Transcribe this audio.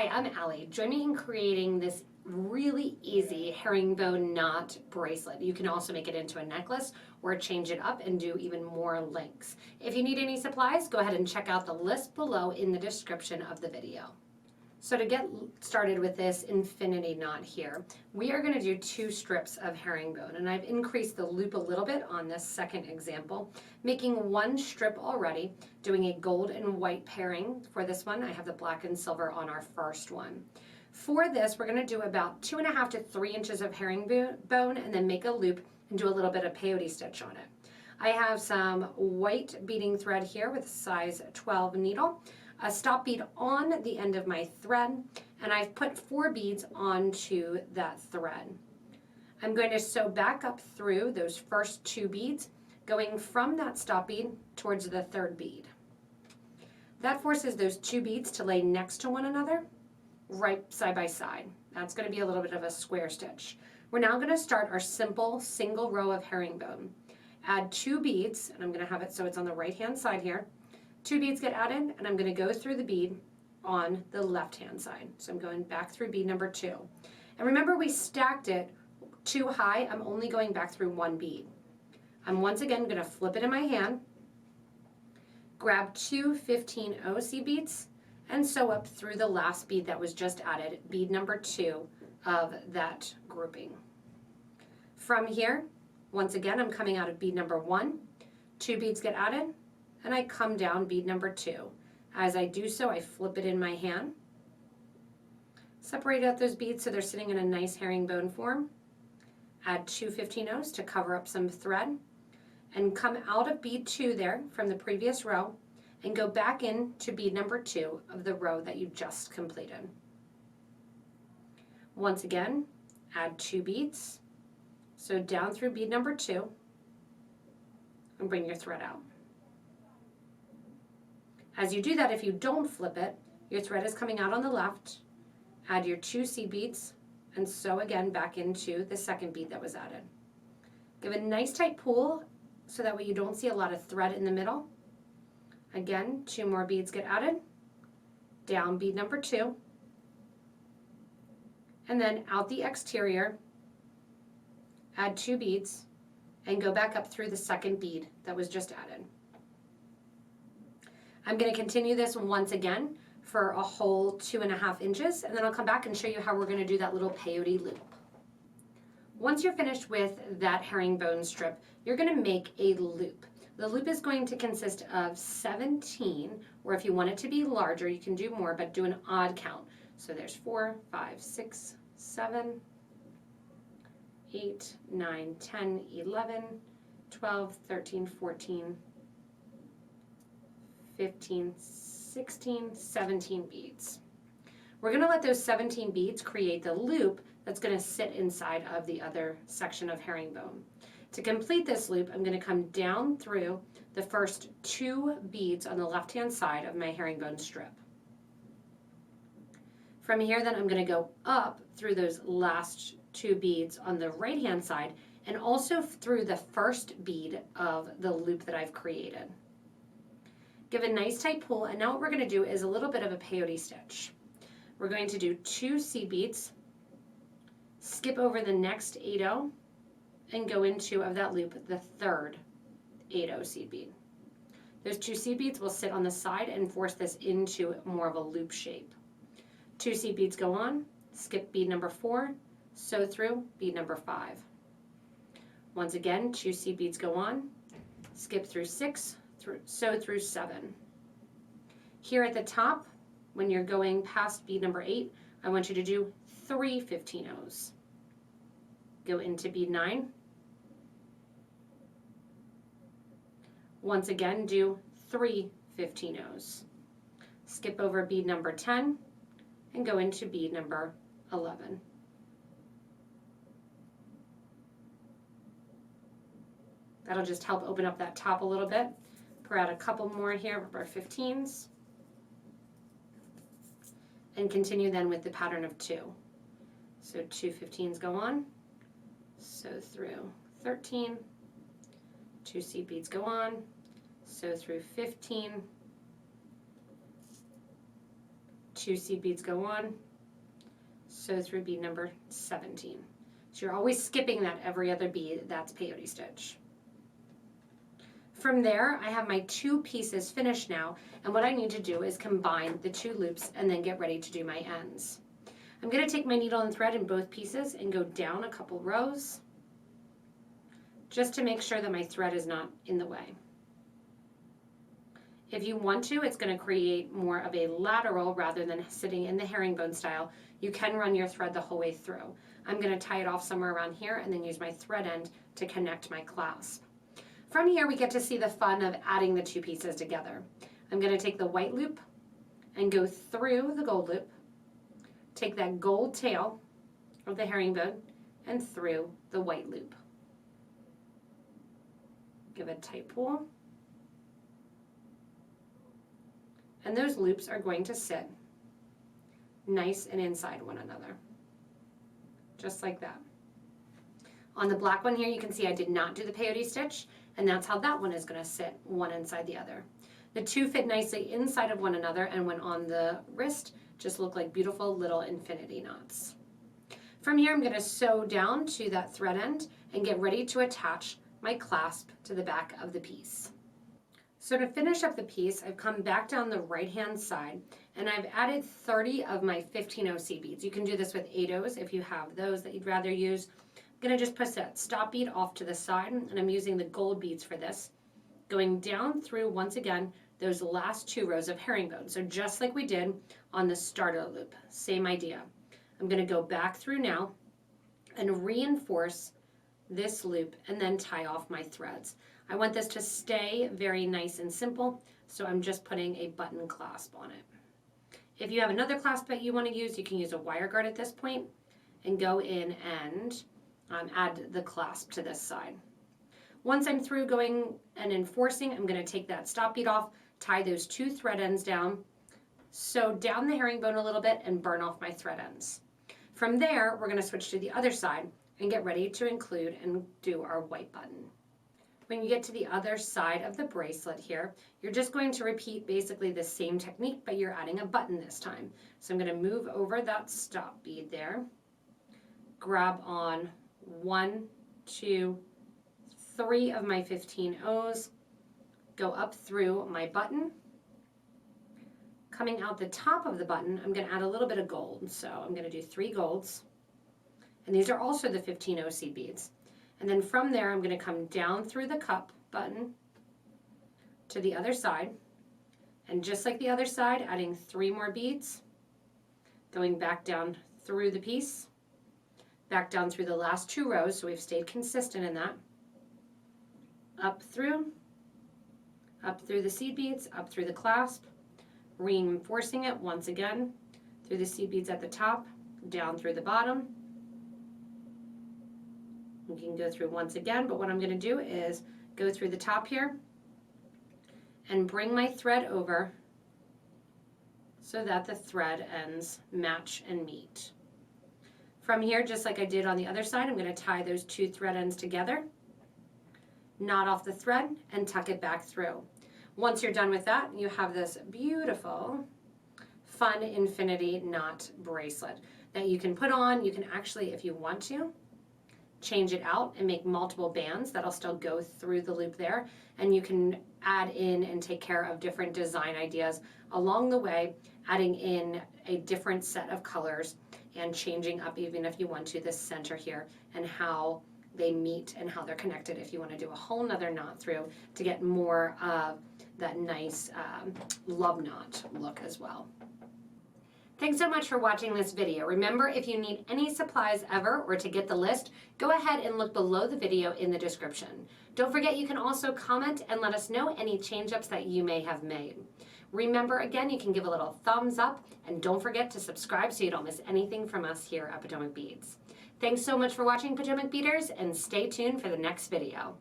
Hi, I'm Allie. Join me in creating this really easy herringbone knot bracelet. You can also make it into a necklace or change it up and do even more links. If you need any supplies, go ahead and check out the list below in the description of the video. So to get started with this infinity knot here, we are going to do 2 strips of herringbone, and I've increased the loop a little bit on this second example, making 1 strip already, doing a gold and white pairing for this one. I have the black and silver on our first one. For this, we're going to do about 2.5 to 3 inches of herringbone and then make a loop and do a little bit of peyote stitch on it. I have some white beading thread here with a size 12 needle, a stop bead on the end of my thread, and I've put 4 beads onto that thread. I'm going to sew back up through those first 2 beads, going from that stop bead towards the 3rd bead. That forces those 2 beads to lay next to one another, right side by side. That's going to be a little bit of a square stitch. We're now going to start our simple single row of herringbone. Add 2 beads, and I'm going to have it so it's on the right hand side here. 2 beads get added, and I'm going to go through the bead on the left hand side. So I'm going back through bead number 2. And remember, we stacked it too high. I'm only going back through 1 bead. I'm once again going to flip it in my hand, grab 2 15 OC beads, and sew up through the last bead that was just added, bead number 2 of that grouping. From here, once again, I'm coming out of bead number 1, 2 beads get added, and I come down bead number 2. As I do so, I flip it in my hand, separate out those beads so they're sitting in a nice herringbone form, add 2 15-ohs to cover up some thread, and come out of bead 2 there from the previous row and go back into bead number 2 of the row that you just completed. Once again, add 2 beads, so down through bead number 2, and bring your thread out. As you do that, if you don't flip it, your thread is coming out on the left. Add your 2 seed beads and sew again back into the 2nd bead that was added. Give a nice tight pull so that way you don't see a lot of thread in the middle. Again, 2 more beads get added, down bead number 2, and then out the exterior, add 2 beads and go back up through the 2nd bead that was just added. I'm going to continue this once again for a whole 2.5 inches, and then I'll come back and show you how we're going to do that little peyote loop. Once you're finished with that herringbone strip, you're going to make a loop. The loop is going to consist of 17, or if you want it to be larger, you can do more, but do an odd count. So there's 4, 5, 6, 7, 8, 9, 10, 11, 12, 13, 14, 15, 16, 17 beads. We're going to let those 17 beads create the loop that's going to sit inside of the other section of herringbone. To complete this loop, I'm going to come down through the first 2 beads on the left-hand side of my herringbone strip. From here, then, I'm going to go up through those last 2 beads on the right-hand side and also through the first bead of the loop that I've created. Give a nice tight pull, and now what we're going to do is a little bit of a peyote stitch. We're going to do 2 seed beads, skip over the next 8-oh, and go into, of that loop, the 3rd 8-oh seed bead. Those 2 seed beads will sit on the side and force this into more of a loop shape. 2 seed beads go on, skip bead number 4, sew through bead number 5. Once again, 2 seed beads go on, skip through 6, sew through 7. Here at the top, when you're going past bead number 8, I want you to do 3 15-ohs. Go into bead 9. Once again, do 3 15-ohs. Skip over bead number 10 and go into bead number 11. That'll just help open up that top a little bit. Add a couple more here of our 15s, and continue then with the pattern of 2. So 2 15s go on, sew through 13, 2 seed beads go on, sew through 15, 2 seed beads go on, sew through bead number 17. So you're always skipping that every other bead, that's peyote stitch. From there, I have my 2 pieces finished now, and what I need to do is combine the 2 loops and then get ready to do my ends. I'm going to take my needle and thread in both pieces and go down a couple rows, just to make sure that my thread is not in the way. If you want to, it's going to create more of a lateral rather than sitting in the herringbone style. You can run your thread the whole way through. I'm going to tie it off somewhere around here and then use my thread end to connect my clasp. From here, we get to see the fun of adding the 2 pieces together. I'm going to take the white loop and go through the gold loop, take that gold tail of the herringbone and through the white loop. Give it a tight pull. And those loops are going to sit nice and inside one another, just like that. On the black one here, you can see I did not do the peyote stitch, and that's how that one is going to sit one inside the other. The 2 fit nicely inside of one another, and when on the wrist, just look like beautiful little infinity knots. From here, I'm going to sew down to that thread end and get ready to attach my clasp to the back of the piece. So to finish up the piece, I've come back down the right-hand side, and I've added 30 of my 15 seed beads. You can do this with 8 O's if you have those that you'd rather use. I'm going to just put that stop bead off to the side, and I'm using the gold beads for this, going down through, once again, those last 2 rows of herringbone. So just like we did on the starter loop, same idea. I'm going to go back through now and reinforce this loop and then tie off my threads. I want this to stay very nice and simple, so I'm just putting a button clasp on it. If you have another clasp that you want to use, you can use a wire guard at this point and go in and add the clasp to this side. Once I'm through going and enforcing, I'm going to take that stop bead off, tie those 2 thread ends down, sew down the herringbone a little bit, and burn off my thread ends. From there, we're going to switch to the other side and get ready to include and do our white button. When you get to the other side of the bracelet here, you're just going to repeat basically the same technique, but you're adding a button this time. So I'm going to move over that stop bead there, grab on 1, 2, 3 of my 15 O's, go up through my button. Coming out the top of the button, I'm going to add a little bit of gold. So I'm going to do 3 golds. And these are also the 15 O seed beads. And then from there, I'm going to come down through the cup button to the other side. And just like the other side, adding 3 more beads, going back down through the piece, back down through the last 2 rows, so we've stayed consistent in that. Up through the seed beads, up through the clasp, reinforcing it once again, through the seed beads at the top, down through the bottom. You can go through once again, but what I'm going to do is go through the top here and bring my thread over so that the thread ends match and meet. From here, just like I did on the other side, I'm going to tie those 2 thread ends together, knot off the thread, and tuck it back through. Once you're done with that, you have this beautiful, fun infinity knot bracelet that you can put on. You can actually, if you want to, change it out and make multiple bands that'll still go through the loop there, and you can add in and take care of different design ideas along the way, adding in a different set of colors and changing up, even if you want to, the center here and how they meet and how they're connected if you want to do a whole nother knot through to get more of that nice love knot look as well. Thanks so much for watching this video. Remember, if you need any supplies ever or to get the list, go ahead and look below the video in the description. Don't forget you can also comment and let us know any change-ups that you may have made. Remember, again, you can give a little thumbs up, and don't forget to subscribe so you don't miss anything from us here at Potomac Beads. Thanks so much for watching, Potomac Beaders, and stay tuned for the next video.